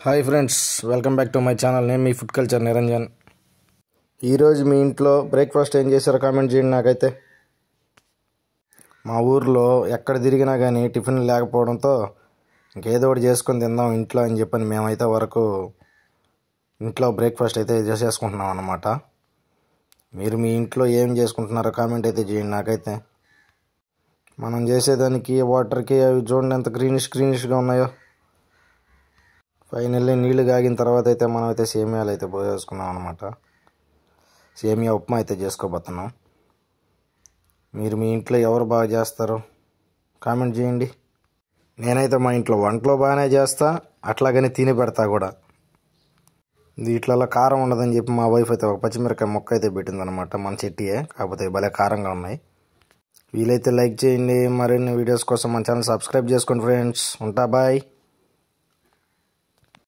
Hi friends, welcome back to my channel. నేను మీ food culture Niranjan. ఈరోజు మీ ఇంట్లో బ్రేక్ఫాస్ట్ ఏం చేశారో కామెంట్ చేయండి. నాకైతే మా ఊర్లో ఎక్కడ తిరిగినా కానీ టిఫిన్ లేకపోవడంతో ఇంకేదో ఒకటి చేసుకొని తిందాం ఇంట్లో అని చెప్పని మేమైతే వరకు ఇంట్లో బ్రేక్ఫాస్ట్ అయితే చేసేసుకుంటున్నాం అన్నమాట. మీరు మీ ఇంట్లో ఏం చేసుకుంటున్నారో కామెంట్ అయితే చేయండి. నాకైతే మనం చేసేదానికి వాటర్కి అవి చూడండి ఎంత గ్రీనిష్గా ఉన్నాయో. ఫైనల్లీ నీళ్ళు కాగిన తర్వాత అయితే మనం అయితే సేమియాలు అయితే పోసేసుకున్నాం అనమాట. సేమియా ఉప్మా అయితే చేసుకోబోతున్నాం. మీరు మీ ఇంట్లో ఎవరు బాగా చేస్తారో కామెంట్ చేయండి. నేనైతే మా ఇంట్లో వంటలో బాగానే చేస్తా, అట్లాగని తిని పెడతా కూడా. వీటిలలో కారం ఉండదని చెప్పి మా వైఫ్ అయితే ఒక పచ్చిమిరకాయ మొక్క అయితే పెట్టిందనమాట. మన చెట్టియే, కాకపోతే భలే కారంగా ఉన్నాయి. వీలైతే లైక్ చేయండి. మరిన్ని వీడియోస్ కోసం మన ఛానల్ సబ్స్క్రైబ్ చేసుకోండి ఫ్రెండ్స్. ఉంటా, బాయ్.